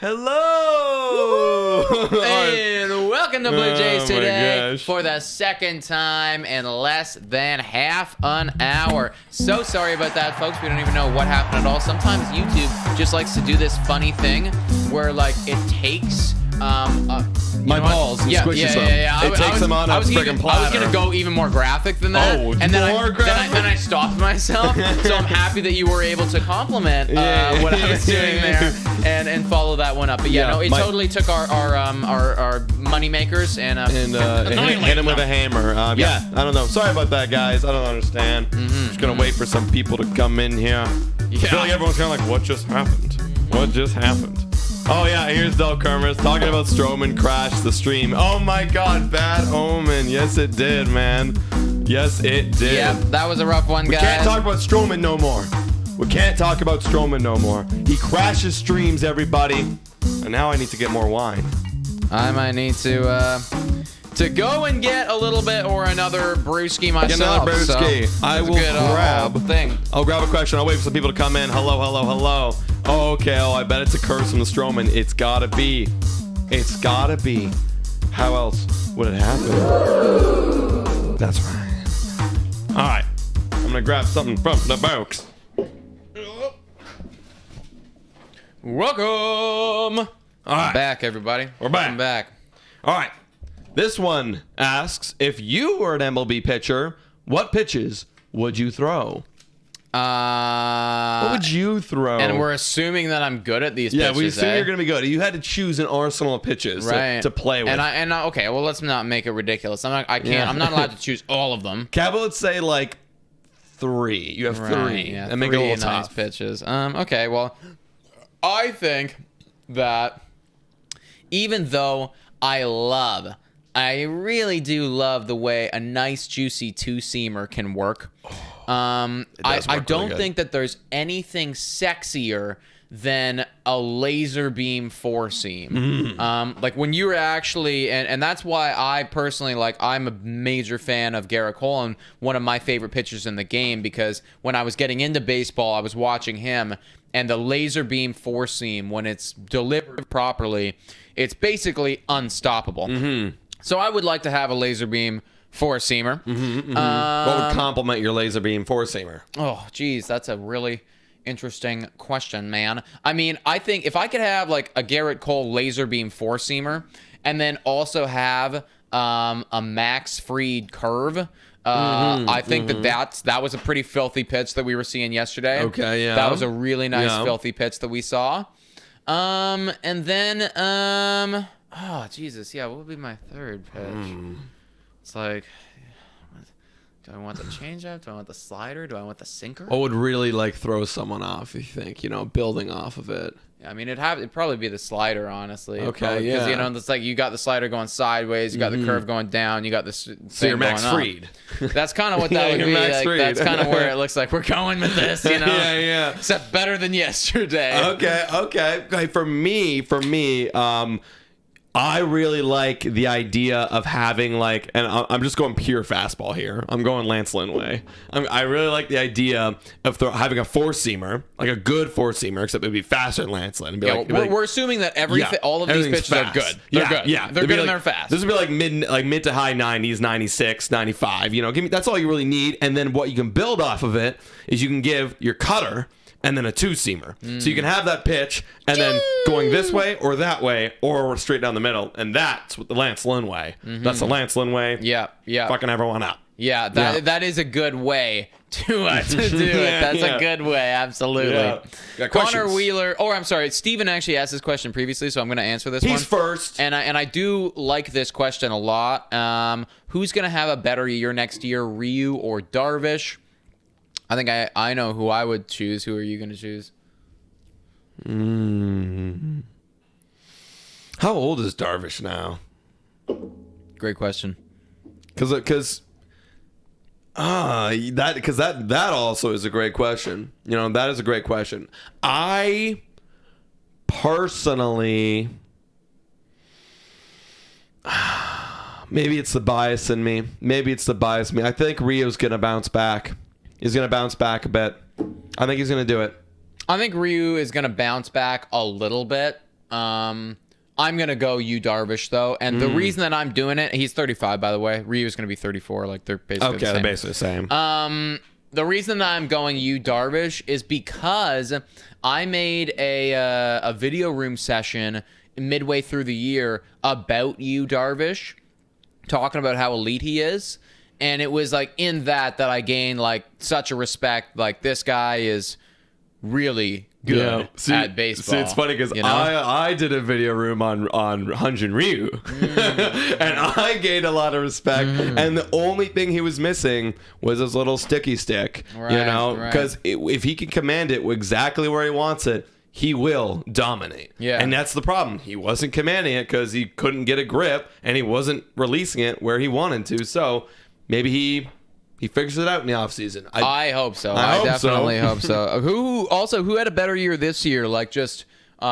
Hello! And welcome to Blue Jays today gosh. for the second time in less than half an hour. So sorry about that, folks. We don't even know what happened at all. Sometimes YouTube just likes to do this funny thing where, like, it takes... my balls and squishes them. It takes them on a friggin' platter. I was going to go even more graphic than that. Oh, and then more graphic? Then I stopped myself. So I'm happy that you were able to compliment what I was doing there and follow that one up. But yeah, no, it totally took our money makers and hit him with a hammer. Yeah, I don't know. Sorry about that, guys. I don't understand. Just going to wait for some people to come in here. I feel like everyone's kind of like, what just happened? What just happened? Oh, yeah, here's Del Kermers talking about Stroman crashed the stream. Oh, my God, bad omen. Yes, it did, man. Yes, it did. Yeah, that was a rough one, guys. We can't talk about Stroman no more. We can't talk about Stroman no more. He crashes streams, everybody. And now I need to get more wine. I might need to go and get a little bit or another brewski myself. Get another brewski. So I will grab thing. I'll grab a question. I'll wait for some people to come in. Hello. Oh, okay. Oh, I bet it's a curse from the Stroman. It's gotta be. It's gotta be. How else would it happen? That's right. All right. I'm gonna grab something from the box. Welcome. All right. Back, everybody. We're back. Welcome back. All right. This one asks, if you were an MLB pitcher, what pitches would you throw? What would you throw? And we're assuming that I'm good at these pitches. Yeah, we assume you're going to be good. You had to choose an arsenal of pitches to play with. And okay, well, let's not make it ridiculous. I'm not allowed to choose all of them. Cabot would say like 3. You have 3. Yeah, and make it a little nice tough. pitches. Okay, well, I think that even though I really do love the way a nice juicy two-seamer can work. I don't think that there's anything sexier than a laser beam four-seam. Like when you're actually, and that's why I personally, like, I'm a major fan of Garrett Cole and one of my favorite pitchers in the game, because when I was getting into baseball, I was watching him, and the laser beam four-seam, when it's delivered properly, it's basically unstoppable. So I would like to have a laser beam four-seamer. What would complement your laser beam four-seamer? Oh, geez, that's a really interesting question, man. I mean, I think if I could have like a Garrett Cole laser beam four-seamer and then also have a Max Fried curve, I think that was a pretty filthy pitch that we were seeing yesterday. Okay, yeah. That was a really nice filthy pitch that we saw. And then oh, Jesus, yeah, what would be my third pitch? It's like, do I want the changeup? Do I want the slider? Do I want the sinker? What would really like throw someone off, you think, building off of it? Yeah, I mean, it'd probably be the slider, honestly. Okay, Because, it's like you got the slider going sideways, you got the curve going down, you got this So you're Max Fried. That's kind of what that would be. Like, that's kind of where it looks like we're going with this, Yeah. Except better than yesterday. Okay. For me, I really like the idea of having and I'm just going pure fastball here. I'm going Lance Lynn way. I really like the idea of having a four-seamer, like a good four-seamer, except it'd be faster than Lance Lynn. We're assuming that all of these pitches fast. are good. They're good. Yeah. They're good and they're fast. This would be like mid to high 90s, 96, 95. That's all you really need. And then what you can build off of it is you can give your cutter and then a two-seamer. So you can have that pitch and then going this way or that way or straight down the middle. And that's what the Lance Lynn way. That's the Lance Lynn way. Yeah. Fucking everyone up. Yeah, that is a good way to do it. That's a good way, absolutely. Yeah. Connor Wheeler, I'm sorry, Steven actually asked this question previously, so I'm going to answer this one. He's first. And I do like this question a lot. Who's going to have a better year next year, Ryu or Darvish? I think I know who I would choose. Who are you going to choose? How old is Darvish now? Great question. Because that also is a great question. That is a great question. I personally, maybe it's the bias in me. I think Rio's going to bounce back. He's going to bounce back a bit. I think he's going to do it. I think Ryu is going to bounce back a little bit. I'm going to go Yu Darvish, though. And the reason that I'm doing it, he's 35, by the way. Ryu's going to be 34. Like, they're basically the same. They're basically the same. The reason that I'm going Yu Darvish is because I made a video room session midway through the year about Yu Darvish, talking about how elite he is. And it was, like, in that I gained, like, such a respect. Like, this guy is really good at baseball. See, it's funny because I did a video room on Hyunjin Ryu, and I gained a lot of respect. And the only thing he was missing was his little sticky stick, because if he can command it exactly where he wants it, he will dominate. Yeah, and that's the problem. He wasn't commanding it because he couldn't get a grip, and he wasn't releasing it where he wanted to. So maybe he figures it out in the offseason. I hope so. I definitely hope so. Who had a better year this year? Like, just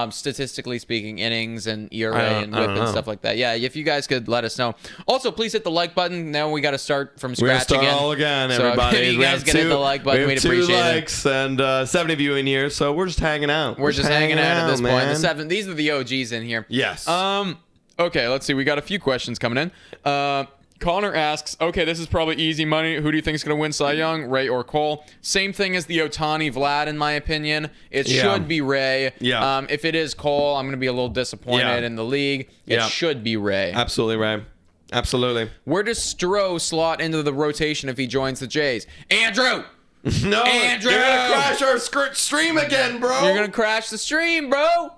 statistically speaking, innings and ERA and whip and stuff like that. Yeah, if you guys could let us know. Also, please hit the like button. Now we got to start from scratch again. All again, everybody. So if you guys can hit the like button, we'd appreciate it. 2 likes and 70 of you in here, so we're just hanging out. We're just hanging out at this point. These are the OGs in here. Yes. Okay, let's see. We got a few questions coming in. Connor asks, okay, this is probably easy money. Who do you think is going to win Cy Young, Ray or Cole? Same thing as the Ohtani Vlad, in my opinion. It should be Ray. Yeah. If it is Cole, I'm going to be a little disappointed in the league. It should be Ray. Absolutely, Ray. Absolutely. Where does Stroh slot into the rotation if he joins the Jays? Andrew! No, Andrew! You're going to crash our stream again, bro. You're going to crash the stream, bro.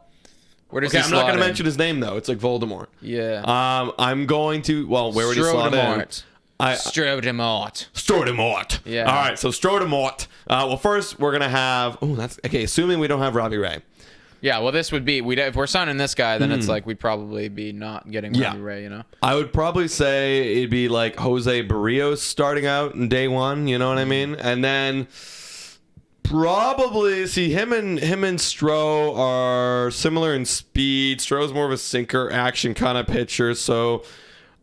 I'm not going to mention his name, though. It's like Voldemort. Yeah. I'm going to... Well, where would he slot in? Strodemort. Yeah. All right, so Strodemort. Well, first, we're going to have... Oh, that's... Okay, assuming we don't have Robbie Ray. Yeah, well, this would be... If we're signing this guy, then it's like we'd probably be not getting Robbie Ray, I would probably say it'd be like Jose Barrios starting out in day one, you know what I mean? And then... Probably see him and Stroh are similar in speed. Stroh's more of a sinker action kind of pitcher, so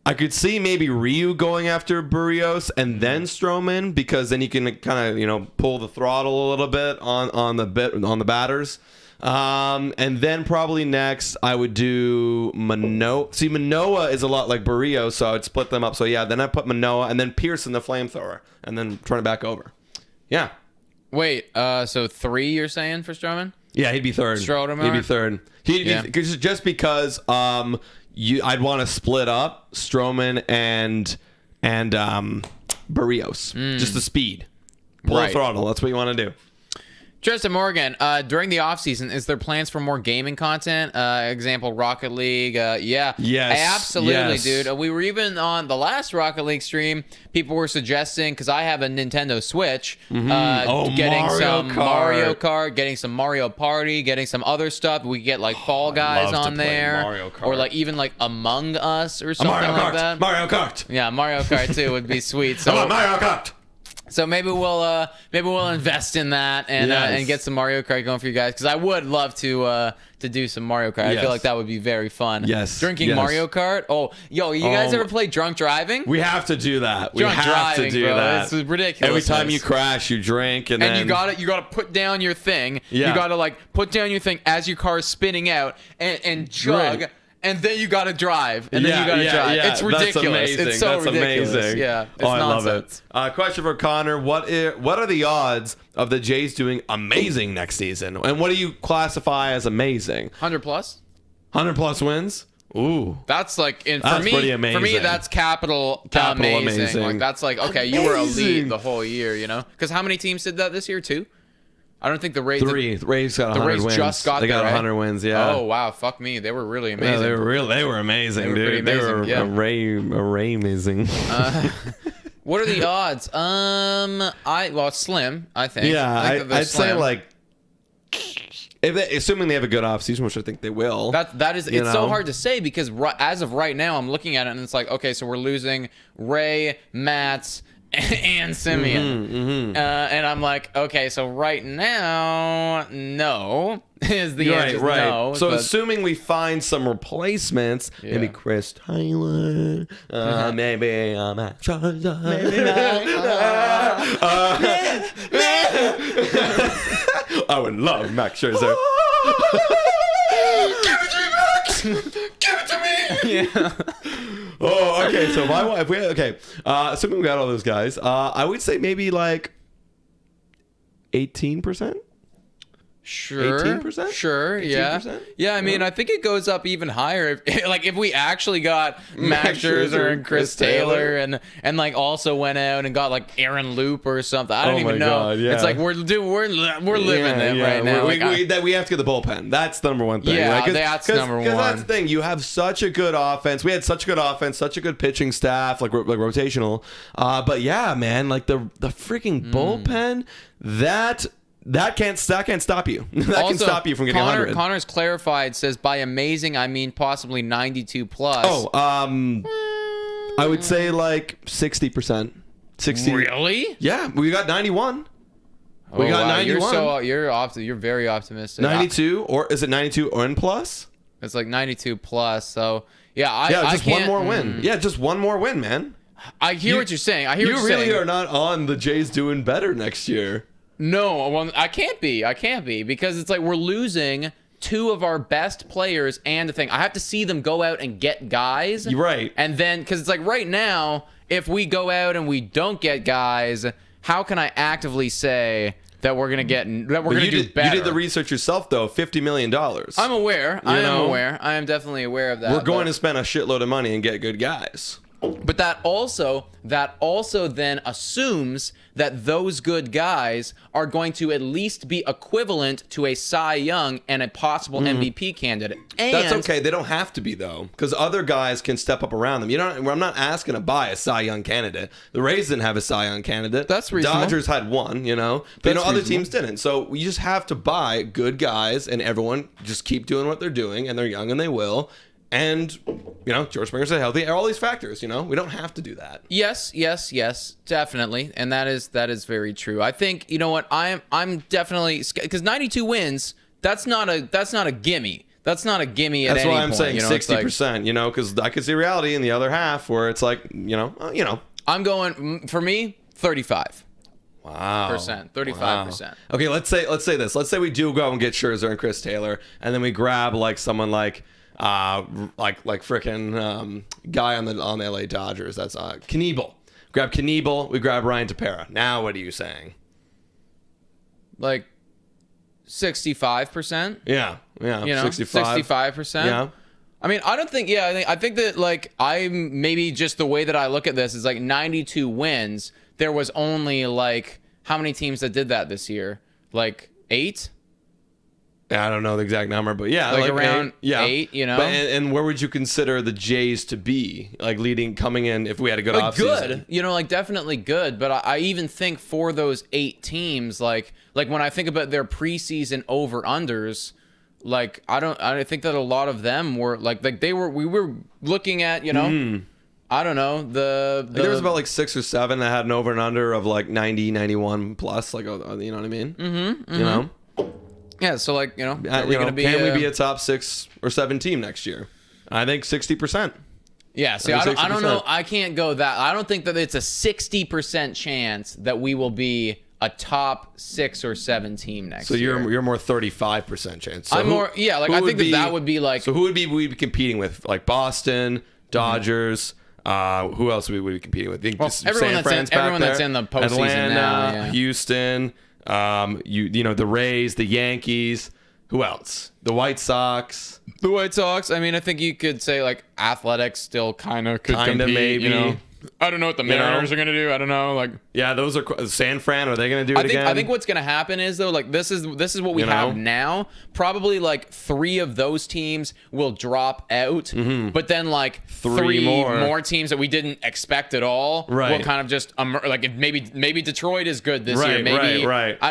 I could see maybe Ryu going after Barrios and then Stroman, because then he can kind of pull the throttle a little bit on the batters. And then probably next I would do Manoah. See, Manoah is a lot like Barrios, so I'd split them up. So yeah, then I put Manoah and then Pearson the flamethrower, and then turn it back over. Yeah. Wait, so 3 you're saying for Stroman? Yeah, he'd be third. Stroman? He'd be third. Just because I'd want to split up Stroman and Barrios. Just the speed. Pull the throttle. That's what you want to do. Tristan Morgan, during the offseason, is there plans for more gaming content? Example, Rocket League. Yeah. Yes. Absolutely, dude. We were even on the last Rocket League stream. People were suggesting, because I have a Nintendo Switch, getting Mario Kart, getting some Mario Party, getting some other stuff. We get like Fall Guys on there. Mario Kart. Or like even like Among Us or something like that. Mario Kart. Yeah, Mario Kart too would be sweet. So Mario Kart. So maybe we'll invest in that and get some Mario Kart going for you guys, because I would love to do some Mario Kart. I feel like that would be very fun. Yes. Drinking Mario Kart. Oh, you guys ever play drunk driving? We have to do that. Drunk driving, to do that. It's ridiculous. Every time you crash, you drink, and then you gotta put down your thing. Yeah. You gotta like put down your thing as your car is spinning out and chug. Right. And then you gotta drive, and then you gotta drive. Yeah. It's ridiculous. It's so ridiculous. Amazing. Yeah, it's nonsense. I love it. Question for Connor: What are the odds of the Jays doing amazing next season? And what do you classify as amazing? 100 plus. 100 plus wins. Ooh, that's like pretty amazing. For me, that's capital amazing. Like that's like okay, you were elite the whole year, Because how many teams did that this year? 2. I don't think the Rays... 3. The Rays got 100 wins. Just got they got 100 wins, yeah. Oh, wow. Fuck me. They were really amazing. Yeah, they were amazing, dude. They were amazing. What are the odds? Slim, I think. Yeah, I'd say like... assuming they have a good offseason, which I think they will. That is... It's so hard to say because as of right now, I'm looking at it and it's like, okay, so we're losing Ray, Matz... and Simeon. And I'm like, okay, so right now, no is the answer. Right. No. So assuming we find some replacements, maybe Chris Taylor, maybe Matt Scherzer. I would love Max Scherzer. Yes. Give it to me. Yeah. Oh, okay. So my wife. Assuming we got all those guys, I would say maybe like 18%. Sure. 18%? Sure. 18%? Yeah. Yeah. I mean, I think it goes up even higher if we actually got Max Scherzer and Chris Taylor and like also went out and got like Aaron Loop or something. I don't even know. God, yeah. It's like we're living it right now. We have to get the bullpen. That's the number one thing. Yeah, right? that's number one. Because that's the thing. You have such a good offense. We had such a good offense, such a good pitching staff, like rotational. But yeah, man, like the freaking bullpen, that can't stop you. That also, can stop you from getting 100. Connor's clarified, says by amazing I mean possibly 92 plus. Oh, I would say like 60%. 60. Really? Yeah, we got 91. We got 91. You're very optimistic. 92, or is it 92 and plus? It's like 92 plus. So just one more win. Yeah, just one more win, man. I hear what you're saying. You really are not on the Jays doing better next year. No, well, I can't be because it's like we're losing two of our best players and the thing. I have to see them go out and get guys. You're right. And then, because it's like right now, if we go out and we don't get guys, how can I actively say that we're going to do better? You did the research yourself, though. $50 million. I'm aware. I am definitely aware of that. We're going to spend a shitload of money and get good guys. But that also then assumes that those good guys are going to at least be equivalent to a Cy Young and a possible MVP candidate. And that's okay. They don't have to be, though, because other guys can step up around them. I'm not asking to buy a Cy Young candidate. The Rays didn't have a Cy Young candidate. That's reasonable. Dodgers had one, but other teams didn't. So we just have to buy good guys, and everyone just keep doing what they're doing, and they're young, and they will. And, George Springer said healthy. All these factors, we don't have to do that. Yes, definitely. And that is very true. I think, you know what, I'm definitely, because 92 wins, that's not a gimme. That's not a gimme at any point. That's why I'm saying 60%, because I could see reality in the other half where it's like, I'm going, for me, 35. Wow. 35%. Okay, let's say this. Let's say we do go and get Scherzer and Chris Taylor, and then we grab like someone like frickin' guy on the LA Dodgers. That's Knievel. Grab Knievel. We grab Ryan Tepera. Now, what are you saying? Like 65%. Yeah. 65%. Yeah. I mean, I don't think. Yeah, I think that like maybe just the way that I look at this is like 92 wins. There was only like how many teams that did that this year? Like 8. I don't know the exact number, but yeah, like around 8, But, and where would you consider the Jays to be, like coming in if we had a good offseason? Good, like definitely good. But I even think for those 8 teams, like when I think about their preseason over unders, like I think that a lot of them were like we were looking at, I don't know there was about like 6 or 7 that had an over and under of like 90, 91 plus, like you know what I mean? Mm-hmm. Yeah, so are we gonna be? Can we be a top 6 or 7 team next year? I think 60%. Yeah, see, I don't know. I can't go that. I don't think that it's a 60% chance that we will be a top 6 or 7 team next year. So you're more 35% chance. So I'm more. Yeah, like I think that would be like. So who would we be competing with? Like Boston, Dodgers. Who else would we be competing with? Everyone that's in the postseason Atlanta, now. Yeah. Houston. The Rays, the Yankees. Who else? The White Sox. I mean, I think you could say like Athletics still kind of could compete. Maybe. I don't know what the Mariners are gonna do. I don't know. Like, yeah, those are San Fran. Are they gonna do it again? I think what's gonna happen is though, like this is what we have now. Probably like 3 of those teams will drop out, but then like 3 more teams that we didn't expect at all will kind of just like maybe Detroit is good this year. Maybe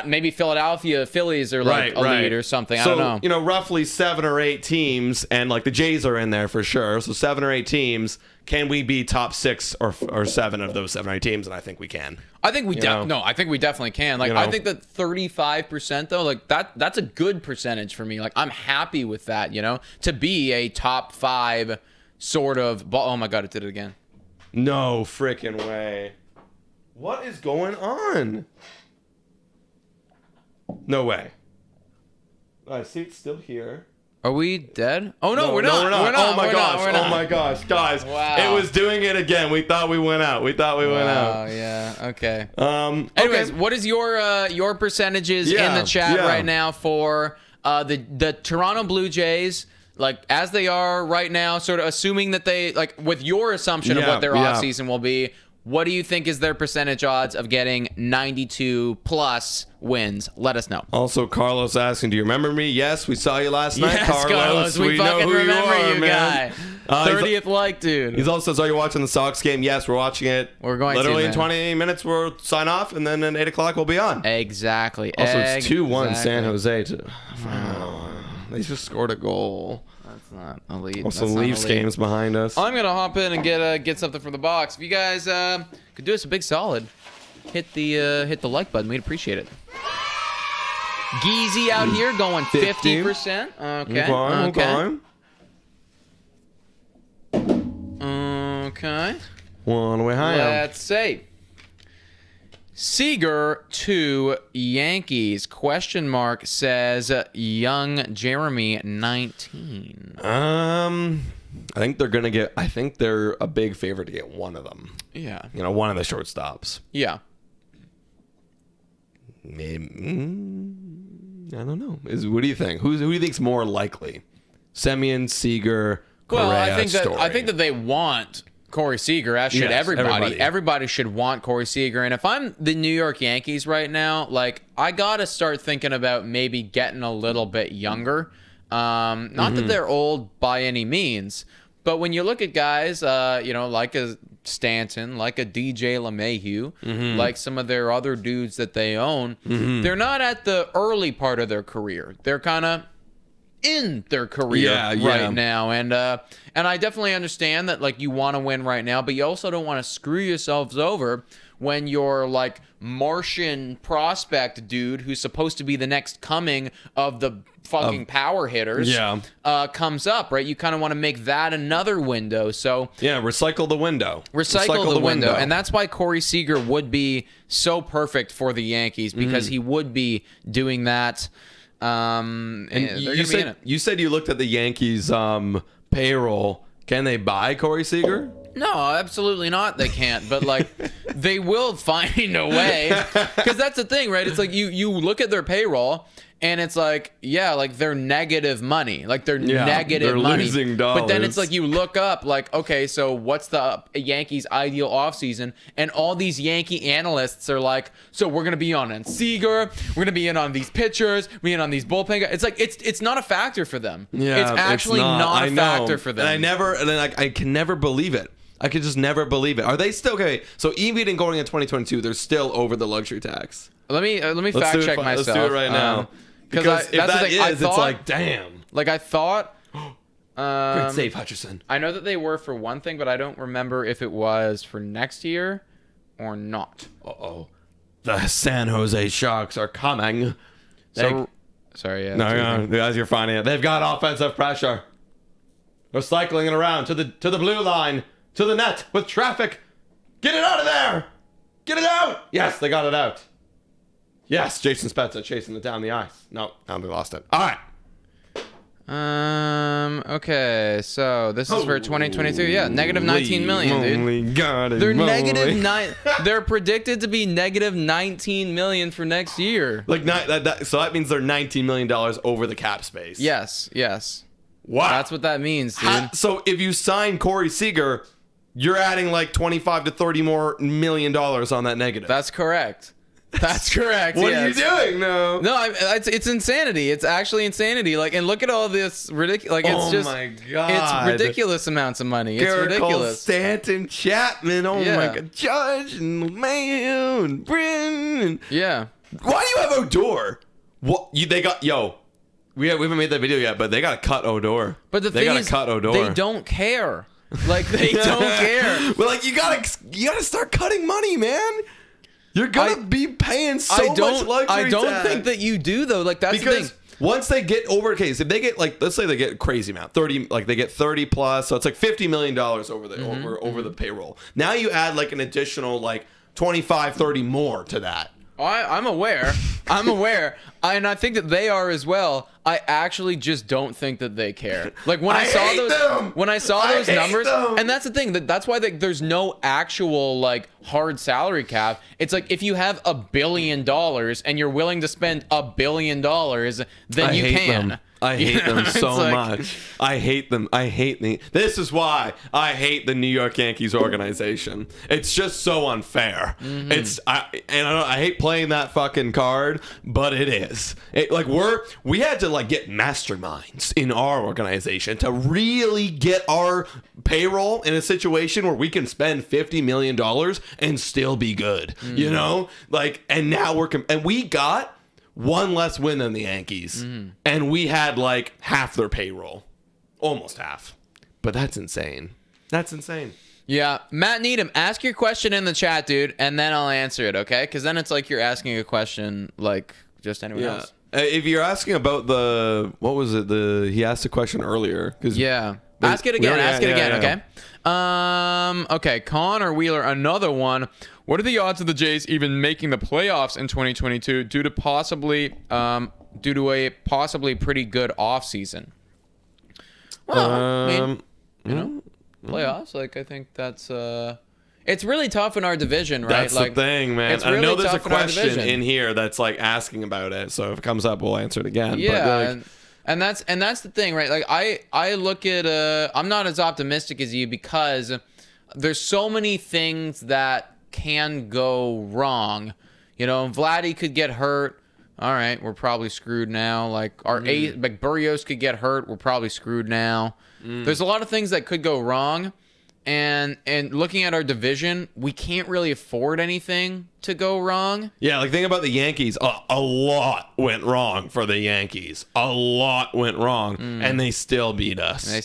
maybe Philadelphia Phillies are like elite or something. So, I don't know. Roughly 7 or 8 teams, and like the Jays are in there for sure. So 7 or 8 teams. Can we be top 6 or 7 of those 7 or 8 teams? And I think we can. I think we I think we definitely can. Like I think that 35% though, like that's a good percentage for me. Like I'm happy with that, to be a top 5 sort of. Oh my God, it did it again. No freaking way. What is going on? No way. I see it's still here. Are we dead? Oh no, No, we're not. we're not. Oh my We're gosh. not. We're not. Oh my gosh, guys. Wow. It was doing it again. We thought we went out. Went Oh out. yeah. Okay. Okay. Anyways, what is your percentages in the chat right now for the Toronto Blue Jays? Like as they are right now, sort of assuming that they like with your assumption of what their offseason will be. What do you think is their percentage odds of getting 92 plus wins? Let us know. Also, Carlos asking, do you remember me? Yes, we saw you last night, Yes, Carlos. We fucking know who remember you, are, you man. guy. 30th like, dude. He's also says, are you watching the Sox game? Yes, we're watching it. We're going literally to, in 20 minutes. We'll sign off, and then at 8 o'clock we'll be on. Exactly. Also, it's 2-1 San Jose. They just scored a goal. That's not elite. Also, Leafs games behind us. I'm gonna hop in and get something from the box. If you guys could do us a big solid, hit the like button. We'd appreciate it. Geezy out here going 50%. Okay. One way high. Let's see. Seager to Yankees? Question mark says young Jeremy 19. I think they're gonna get. I think they're a big favorite to get one of them. Yeah. You know, one of the shortstops. Yeah. Maybe. I don't know. What do you think? Who do you think's more likely? Semien, Seager, Correa, Well, I think Story. that they want Corey Seager, as should everybody. Everybody should want Corey Seager. And if I'm the New York Yankees right now, like I gotta start thinking about maybe getting a little bit younger. Not that they're old by any means, but when you look at guys, like a Stanton, like a DJ LeMahieu, like some of their other dudes that they own, they're not at the early part of their career. They're kind of in their career right now, and I definitely understand that like you want to win right now, but you also don't want to screw yourselves over when your like Martian prospect dude who's supposed to be the next coming of the fucking power hitters comes up, right? You kind of want to make that another window. So recycle the window. Recycle the window. And that's why Corey Seager would be so perfect for the Yankees, because he would be doing that. And you said you looked at the Yankees payroll. Can they buy Corey Seager? No, absolutely not. They can't. But like, they will find a way, because that's the thing, right? It's like you look at their payroll, and it's like, like they're negative money, like they're negative money. Losing dollars. But then it's like you look up, like, okay, so what's the Yankees' ideal offseason? And all these Yankee analysts are like, so we're gonna be on Seager, we're gonna be in on these pitchers, we're in on these bullpen guys. It's like it's not a factor for them. It's actually not a factor for them. And I can never believe it. I could just never believe it. Are they still okay? So even going in 2022, they're still over the luxury tax. Let me fact check myself. Let's do it right now. Because if that is, it's like, damn. Like I thought. Great save, Hutcherson. I know that they were for one thing, but I don't remember if it was for next year or not. The San Jose Sharks are coming. Sorry, No, guys, you're finding it. They've got offensive pressure. They're cycling it around to the blue line, to the net with traffic. Get it out of there! Get it out! Yes, they got it out. Yes, Jason Spezza chasing it down the ice. No, now they lost it. All right. Okay, so this is for 2022. Yeah, negative 19 million, dude. They're negative 9. They're predicted to be negative 19 million for next year. Like so that means they're $19 million over the cap space. Yes. Wow. That's what that means, dude. So if you sign Corey Seager, you're adding like 25 to 30 more $1 million on that negative. That's correct. That's correct. What are you doing? No, it's insanity. It's actually insanity. Like, and look at all this ridiculous. Like, it's my God, it's ridiculous amounts of money. It's ridiculous. Stanton, Chapman. My God, Judge and LeMahieu and Bryn. Yeah. Why do you have Odor? What they got? We haven't made that video yet, but they got to cut Odor. But the thing is, they don't care. Like, they don't care. Well, like you gotta start cutting money, man. You're gonna be paying so much luxury tax. I don't think that you do though. Like that's the thing. Once they get over case, if they get like, let's say they get a crazy amount, 30, like they get 30 plus, so it's like $50 million over the over the payroll. Now you add like an additional like 25, 30 more to that. I'm aware. I'm aware. And I think that they are as well. I actually just don't think that they care. Like when I saw those numbers, and that's the thing, that's why there's no actual like hard salary cap. It's like if you have $1 billion and you're willing to spend $1 billion, then you can. I hate them so much. I hate them. This is why I hate the New York Yankees organization. It's just so unfair. I hate playing that fucking card, but it is. We had to like get masterminds in our organization to really get our payroll in a situation where we can spend $50 million and still be good. You know, like, and now and we got one less win than the Yankees, and we had like half their payroll, almost half. But that's insane. Yeah, Matt Needham, ask your question in the chat, dude, and then I'll answer it, okay? Because then it's like you're asking a question like just anyone else. If you're asking about he asked a question earlier. Ask it again, okay? Okay, Connor Wheeler, another one. What are the odds of the Jays even making the playoffs in 2022 due to a possibly pretty good offseason? Well, I mean, playoffs. Like I think that's it's really tough in our division, right? That's like, the thing, man. It's really I know there's a tough in our question division. in here that's like asking about it. So if it comes up, we'll answer it again. Yeah, but, like, and that's the thing, right? Like I look at I'm not as optimistic as you because there's so many things that can go wrong. You know, Vladdy could get hurt. All right, we're probably screwed now. Like like Burrios could get hurt. We're probably screwed now. There's a lot of things that could go wrong. And looking at our division, we can't really afford anything to go wrong. Yeah, like think about the Yankees. A lot went wrong for the Yankees. A lot went wrong, and they still beat us. That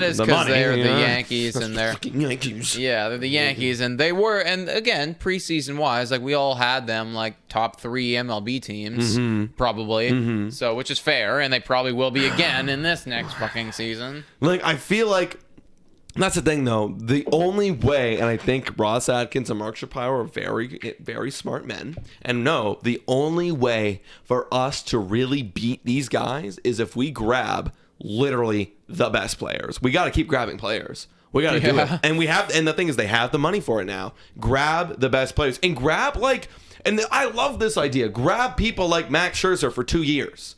is because they're the Yankees and they're Yankees. Yeah, they're the Yankees, and they were. And again, preseason wise, like we all had them like top 3 MLB teams, probably. So, which is fair, and they probably will be again in this next fucking season. Like I feel like. That's the thing, though. The only way, and I think Ross Atkins and Mark Shapiro are very, very smart men. And no, the only way for us to really beat these guys is if we grab literally the best players. We got to keep grabbing players. We got to do it. And and the thing is, they have the money for it now. Grab the best players. And grab, like, and I love this idea. Grab people like Max Scherzer for 2 years.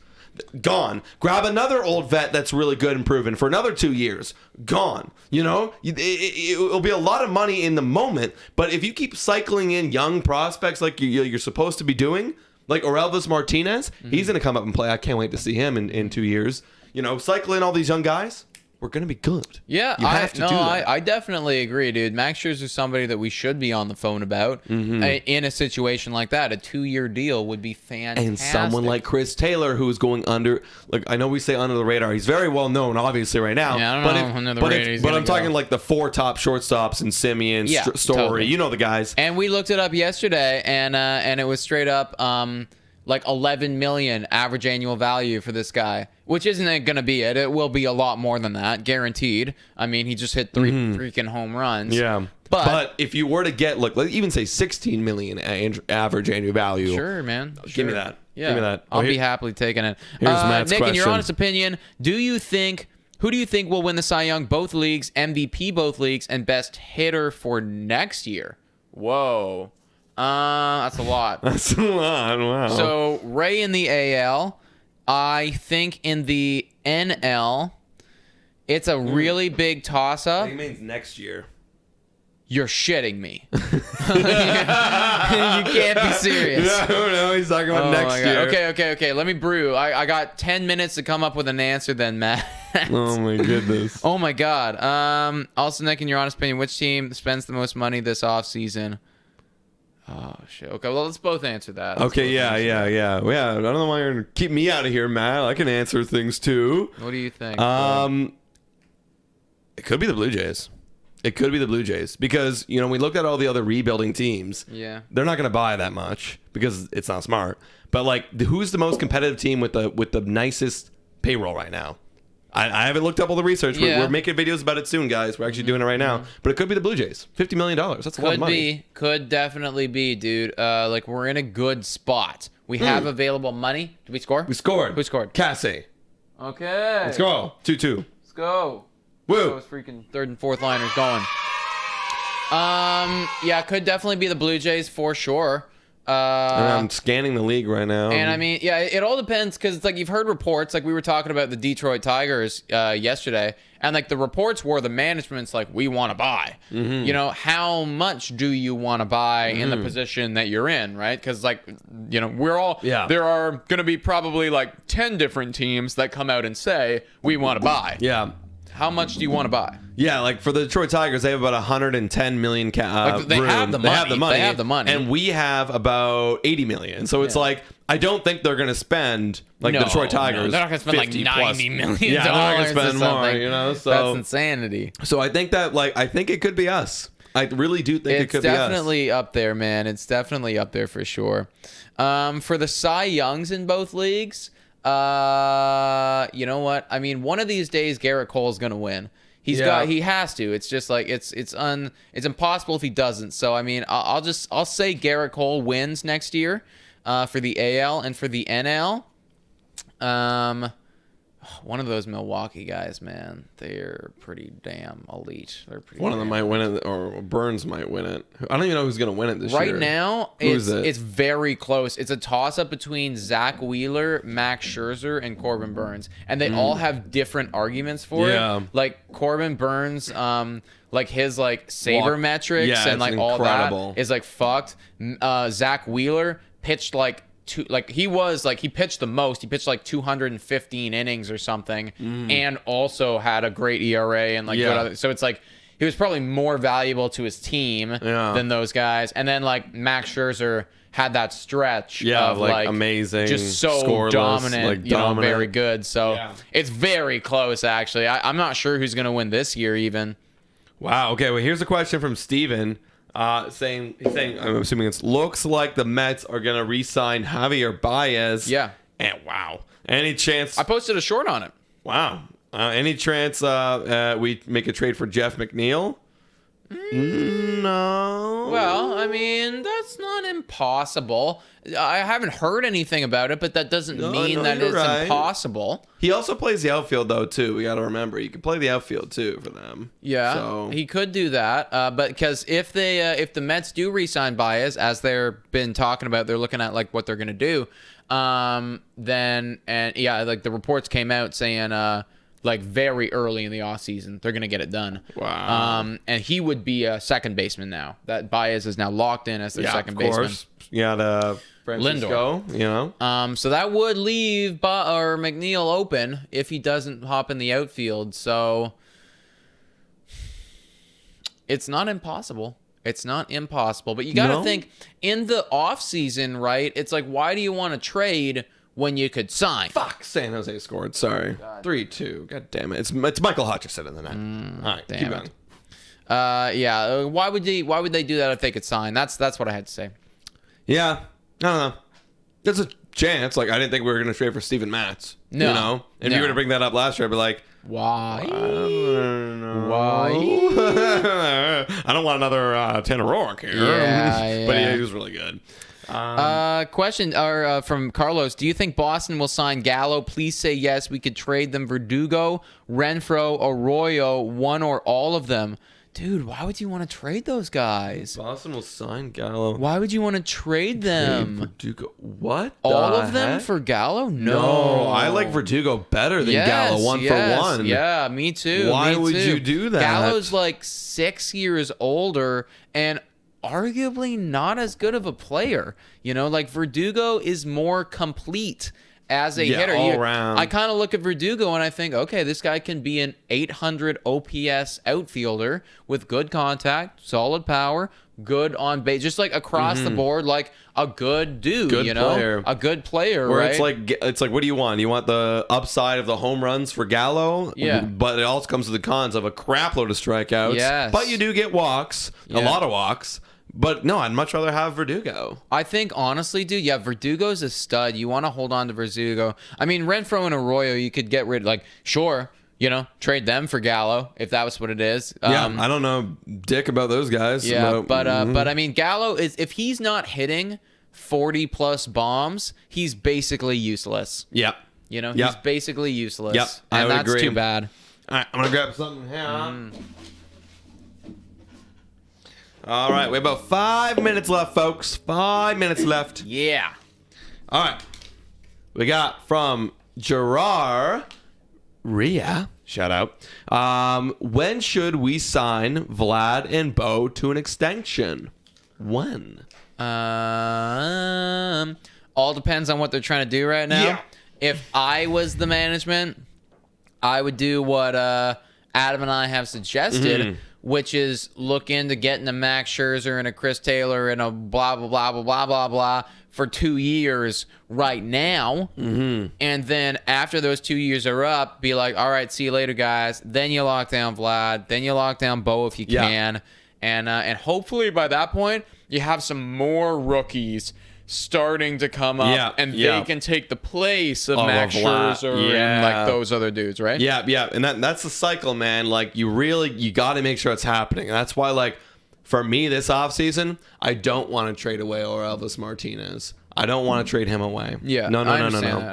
Gone. Grab another old vet that's really good and proven for another 2 years. Gone. You know, it'll be a lot of money in the moment, but if you keep cycling in young prospects like you're supposed to be doing, like Orelvis Martinez, he's going to come up and play. I can't wait to see him in 2 years. You know, cycle in all these young guys. We're going to be good. Yeah, you have to do that. I definitely agree, dude. Max Scherzer is somebody that we should be on the phone about in a situation like that. A 2-year deal would be fantastic. And someone like Chris Taylor, who is going under, like I know we say under the radar. He's very well known, obviously, right now. Yeah, I don't know under the radar. But I'm talking like the 4 top shortstops and Simeon, Story. Totally. You know the guys. And we looked it up yesterday, and it was straight up like 11 million average annual value for this guy, which isn't going to be it. It will be a lot more than that, guaranteed. I mean, he just hit 3 freaking home runs. Yeah. But if you were to get, look, let's even say 16 million average annual value. Sure, man. Give me that. Yeah. Give me that. I'll be happily taking it. Here's Matt's Nick, question. in your honest opinion, who do you think will win the Cy Young both leagues, MVP both leagues, and best hitter for next year? Whoa. That's a lot. That's a lot. Wow. So Ray in the AL, I think in the NL, it's a really big toss-up. I think it means next year. You're shitting me. You can't be serious. No, he's talking about next year. Okay. Let me brew. I got 10 minutes to come up with an answer then, Matt. Oh, my goodness. Oh, my God. Also, Nick, in your honest opinion, which team spends the most money this offseason? Oh, shit. Okay, well, let's both answer that. Okay, yeah. I don't know why you're going to keep me out of here, Matt. I can answer things, too. What do you think? It could be the Blue Jays. Because, you know, we looked at all the other rebuilding teams. Yeah. They're not going to buy that much because it's not smart. But, like, who's the most competitive team with the nicest payroll right now? I haven't looked up all the research. We're making videos about it soon, guys. We're actually doing it right now. But it could be the Blue Jays. $50 million. That's a lot of money. Could definitely be, dude. Like, we're in a good spot. We have available money. Did we score? We scored. Who scored? Cassie. Okay. Let's go. 2-2. Let's go. Woo. Those freaking third and fourth liners going. Yeah, could definitely be the Blue Jays for sure. And I'm scanning the league right now. And I mean, yeah, it all depends because it's like you've heard reports, like we were talking about the Detroit Tigers yesterday, and like the reports were the management's like, we want to buy. You know, how much do you want to buy in the position that you're in, right? Because like, you know, we're all there are going to be probably like 10 different teams that come out and say we want to buy. Yeah. How much do you want to buy? Yeah, like for the Detroit Tigers, they have about 110 million. They have the money. They have the money, and we have about 80 million. So it's like I don't think they're going to spend like the Detroit Tigers. They're not going to spend like $90 million. Yeah, they're not going to spend more. You know, so that's insanity. So I think that I think it could be us. I really do think it could be us. It's definitely up there, man. It's definitely up there for sure. For the Cy Youngs in both leagues. You know what? I mean, one of these days Garrett Cole's gonna win. He has to. It's just like it's impossible if he doesn't. So I mean, I'll say Garrett Cole wins next year, for the AL and for the NL. One of those Milwaukee guys, man, they're pretty damn elite. They're pretty. One of them might win it, or Burns might win it. I don't even know who's going to win it this year. Right now, it's very close. It's a toss-up between Zach Wheeler, Max Scherzer, and Corbin Burns, and they all have different arguments for it. Like Corbin Burns, like his like sabermetrics and like all that is like fucked. Zach Wheeler pitched like. He pitched the most. He pitched like 215 innings or something, and also had a great ERA and like so it's like he was probably more valuable to his team than those guys. And then like Max Scherzer had that stretch of like amazing, just so scoreless, dominant, dominant. Very good. So it's very close actually. I'm not sure who's gonna win this year even. Wow. Okay. Well, here's a question from Steven. Saying, I'm assuming it looks like the Mets are going to re-sign Javier Baez. Yeah. And wow. Any chance? I posted a short on it. Wow. Any chance we make a trade for Jeff McNeil? No. Well, I mean, that's not impossible. I haven't heard anything about it, but that doesn't mean that it's impossible. He also plays the outfield, though, too. We got to remember. You can play the outfield, too, for them. Yeah, so he could do that. But because if the Mets do re-sign Baez, as they've been talking about, they're looking at like what they're going to do, then, like the reports came out saying like very early in the offseason, they're going to get it done. Wow. And he would be a second baseman now. That Baez is now locked in as their second baseman. Yeah, Francisco, Lindor. You know. So that would leave McNeil open if he doesn't hop in the outfield. So it's not impossible. It's not impossible. But you got to think in the offseason, right? It's like, why do you want to trade when you could sign? Fuck, San Jose scored. Sorry. 3-2. God damn it. It's Michael Hutchison in the net. All right, keep going. Why would they do that if they could sign? That's what I had to say. Yeah. I don't know. There's a chance. Like, I didn't think we were going to trade for Steven Matz. No. You know? If you were to bring that up last year, I'd be like, why? I don't know. Why? I don't want another Tanner Roark here. Yeah. But he was really good. Question from Carlos. Do you think Boston will sign Gallo? Please say yes. We could trade them Verdugo, Renfroe, Arroyo, one or all of them. Dude, why would you want to trade those guys? Boston will sign Gallo. Why would you want to trade them? Verdugo. What? All of them for Gallo? No. I like Verdugo better than Gallo, one for one. Yeah, me too. Why would you do that? Gallo's like 6 years older and arguably not as good of a player. You know, like Verdugo is more complete as a hitter. All around. I kind of look at Verdugo and I think, okay, this guy can be an 800 OPS outfielder with good contact, solid power, good on base, just like across the board, like a good dude, good player. A good player, Where right? it's like, what do you want? You want the upside of the home runs for Gallo? Yeah. But it also comes with the cons of a crap load of strikeouts. Yes. But you do get walks, a lot of walks. But no, I'd much rather have Verdugo. I think, honestly, dude, Verdugo's a stud. You want to hold on to Verdugo. I mean, Renfroe and Arroyo, you could get rid of, like, sure, trade them for Gallo if that was what it is. Yeah, I don't know dick about those guys. Yeah, but I mean, Gallo is, if he's not hitting 40 plus bombs, he's basically useless. Yeah. He's basically useless. Yep, and that's agree. too bad. All right, I'm gonna grab something here. All right, we have about 5 minutes left, folks. 5 minutes left. Yeah. All right. We got from Gerard Ria. Shout out. When should we sign Vlad and Bo to an extension? When? All depends on what they're trying to do right now. Yeah. If I was the management, I would do what Adam and I have suggested, which is look into getting a Max Scherzer and a Chris Taylor and a blah, blah, blah, blah, blah, blah, blah for 2 years right now. And then after those 2 years are up, be like, all right, see you later, guys. Then you lock down Vlad. Then you lock down Bo if you can. And hopefully by that point, you have some more rookies starting to come up, and they can take the place of Max Scherzer and like those other dudes, right? Yeah, and that's the cycle, man. Like you got to make sure it's happening. And that's why, like, for me this offseason, I don't want to trade away Elvis Martinez. I don't want to trade him away. Yeah, no.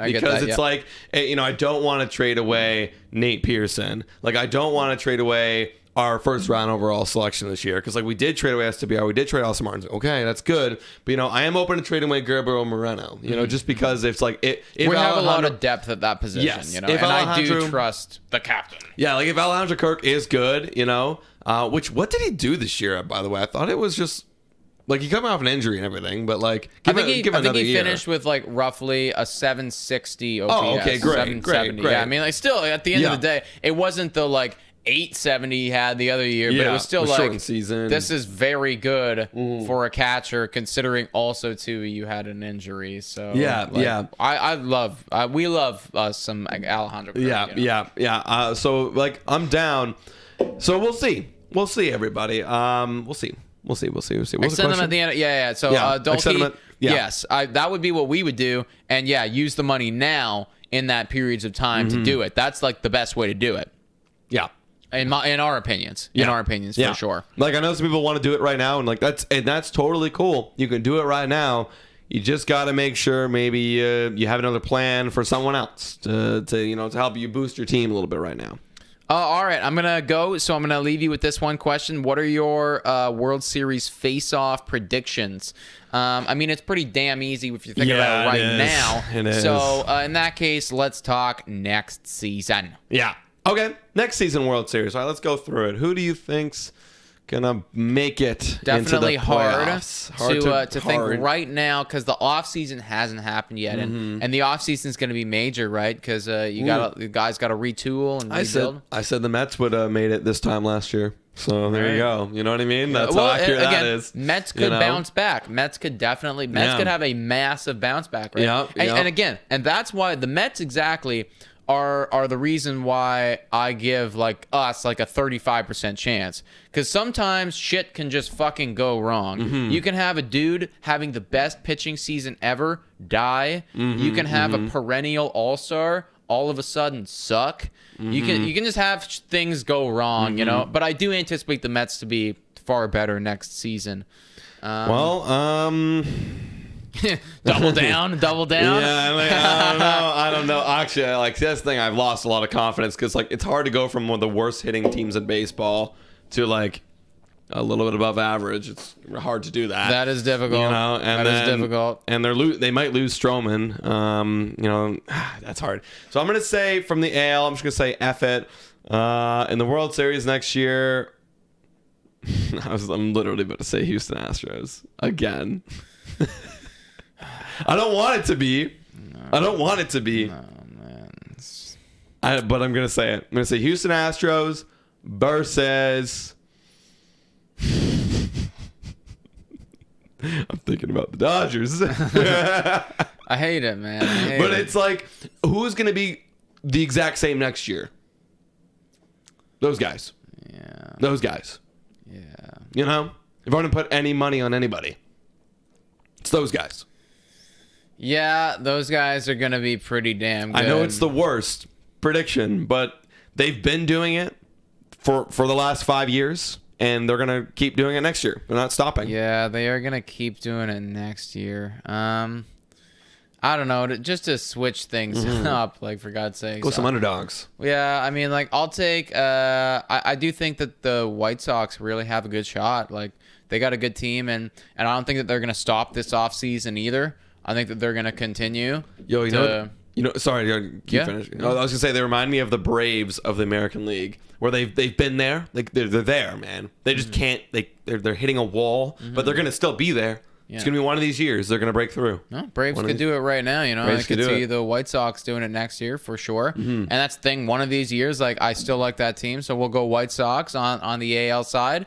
Because it's like, I don't want to trade away Nate Pearson. Like, I don't want to trade away our first round overall selection this year, because like we did trade away SWR, we did trade Austin Martins. Okay, that's good, but I am open to trading away Gabriel Moreno. Just because it's like we have a lot of depth at that position. Yes, and I do trust the captain. Yeah, like if Alejandro Kirk is good, what did he do this year? By the way, I thought it was just like he coming off an injury and everything, but like I think he finished with like roughly a 760 OPS. Oh, okay, great. Yeah, I mean, like still at the end of the day, it wasn't the like 870 he had the other year, but it was still like season. This is very good for a catcher, considering also too you had an injury. So we love some Alejandro Kirk, yeah. So like I'm down. So we'll see everybody. We'll see. Extend them at the end. Yeah. So Dolce, yes, that would be what we would do, and use the money now in that periods of time to do it. That's like the best way to do it. Yeah. In our opinions, for sure. Like I know some people want to do it right now, and like that's totally cool. You can do it right now. You just got to make sure maybe you have another plan for someone else to help you boost your team a little bit right now. All right, I'm gonna go. So I'm gonna leave you with this one question: what are your World Series face-off predictions? I mean, it's pretty damn easy if you think about it right now. It is. So in that case, let's talk next season. Yeah. Okay, next season World Series. All right, let's go through it. Who do you think's gonna make it? Definitely into the playoffs? hard to think right now, because the off season hasn't happened yet, and the off season is going to be major, right? Because the guys got to retool and rebuild. I said the Mets would have made it this time last year. So there you go. You know what I mean? That's how accurate that is. Mets could bounce back. Mets could have a massive bounce back, right? Yeah. And that's why the Mets exactly are the reason why I give like us like a 35% chance, because sometimes shit can just fucking go wrong. You can have a dude having the best pitching season ever die. You can have a perennial all-star all of a sudden suck. You can just have things go wrong, but I do anticipate the Mets to be far better next season. Double down. Yeah, like, I don't know. Actually, like that's the thing. I've lost a lot of confidence because like it's hard to go from one of the worst hitting teams in baseball to like a little bit above average. It's hard to do that. That is difficult. And that is difficult. And they might lose Stroman. That's hard. So I'm gonna say from the AL, I'm just gonna say F it. In the World Series next year, I'm literally about to say Houston Astros again. I don't want it to be. No, man. But I'm going to say it. I'm going to say Houston Astros versus... I'm thinking about the Dodgers. I hate it, man. It's like, who's going to be the exact same next year? Those guys. Yeah. Those guys. Yeah. If I want to put any money on anybody, it's those guys. Yeah, those guys are going to be pretty damn good. I know it's the worst prediction, but they've been doing it for the last 5 years, and they're gonna keep doing it next year. They're not stopping. Yeah, they are gonna keep doing it next year. I don't know, just to switch things up, like, for God's sake. Go some underdogs. Yeah, I mean, like, I'll take. I do think that the White Sox really have a good shot. Like, they got a good team, and I don't think that they're gonna stop this offseason either. I think that they're gonna continue. Sorry, keep finishing. I was gonna say they remind me of the Braves of the American League, where they've been there. Like they're there, man. They just can't. They're hitting a wall, but they're gonna still be there. Yeah. It's gonna be one of these years. They're gonna break through. No, Braves could do it right now. I could see the White Sox doing it next year for sure. And that's the thing. One of these years, like, I still like that team, so we'll go White Sox on the AL side,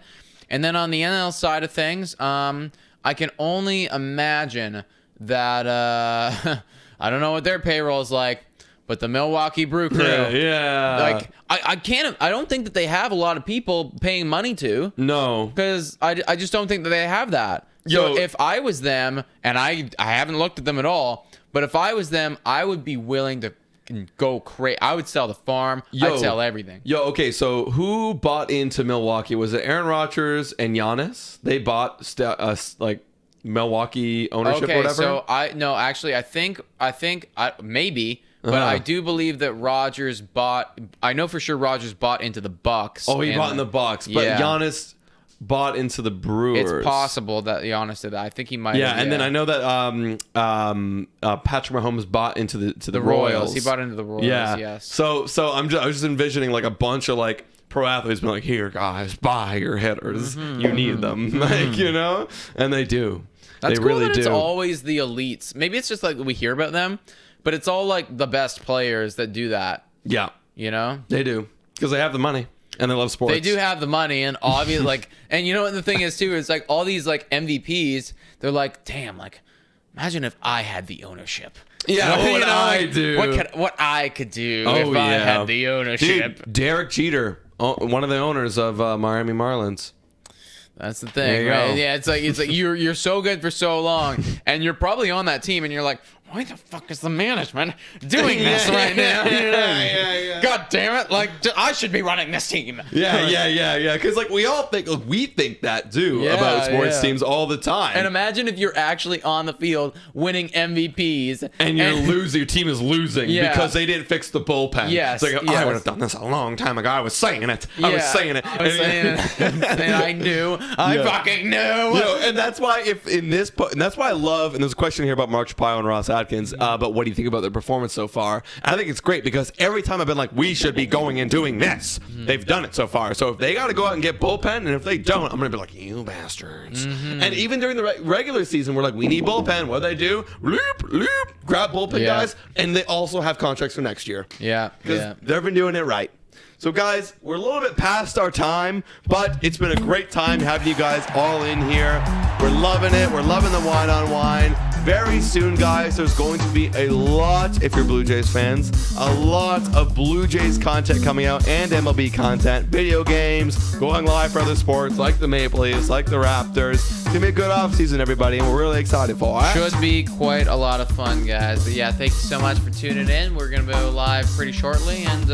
and then on the NL side of things, I can only imagine that I don't know what their payroll is like, but the Milwaukee Brew Crew, like, I don't think that they have a lot of people paying money to. No, because I just don't think that they have that. So if I was them, and I haven't looked at them at all, but if I was them, I would be willing to go crazy. I would sell the farm. I'd sell everything. Okay, so who bought into Milwaukee? Was it Aaron Rodgers and Giannis? They bought like Milwaukee ownership or whatever? So I think maybe, but I do believe that Rodgers bought. I know for sure Rodgers bought into the Bucks. Oh, he bought in the Bucks, but Giannis bought into the Brewers. It's possible that Giannis did that. I think he might. Yeah, and then I know that Patrick Mahomes bought into the Royals. He bought into the Royals. Yeah. Yes. So I was just envisioning like a bunch of like pro athletes being like, "Here, guys, buy your hitters. You need them," like, and they do. That's they cool really that do. It's always the elites. Maybe it's just like we hear about them, but it's all like the best players that do that. Yeah, they do because they have the money. And they love sports. They do have the money, and obviously, like, and you know what the thing is too? It's like all these like MVPs. They're like, damn, like, imagine if I had the ownership. Yeah, what would I do? What I could do if I had the ownership. Dude, Derek Jeter, one of the owners of Miami Marlins. That's the thing, right? Yeah, it's like you're so good for so long, and you're probably on that team, and you're like, why the fuck is the management doing this right now? Yeah. God damn it! Like, I should be running this team. Yeah. Because like we think that too about sports teams all the time. And imagine if you're actually on the field winning MVPs, and your team is losing because they didn't fix the bullpen. Yes, it's like I would have done this a long time ago. I was saying it. I was saying it. And I knew. I fucking knew. And that's why that's why I love. And there's a question here about Mark Shapiro and Ross Atkins. But what do you think about their performance so far? And I think it's great because every time I've been like, we should be going and doing this. They've done it so far. So if they got to go out and get bullpen, and if they don't, I'm going to be like, you bastards. And even during the regular season, we're like, we need bullpen. What do they do? Loop, grab bullpen guys. And they also have contracts for next year. Yeah. Because they've been doing it right. So, guys, we're a little bit past our time, but it's been a great time having you guys all in here. We're loving it. We're loving the wine on wine. Very soon, guys, there's going to be a lot, if you're Blue Jays fans, a lot of Blue Jays content coming out and MLB content, video games, going live for other sports like the Maple Leafs, like the Raptors. It's going to be a good offseason, everybody, and we're really excited for it. Should be quite a lot of fun, guys. But yeah, thank you so much for tuning in. We're going to go live pretty shortly, and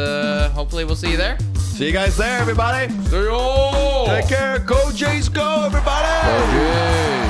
hopefully we'll see you there. See you guys there, everybody. See you. Take care. Go Jays, go, everybody. Go Jays.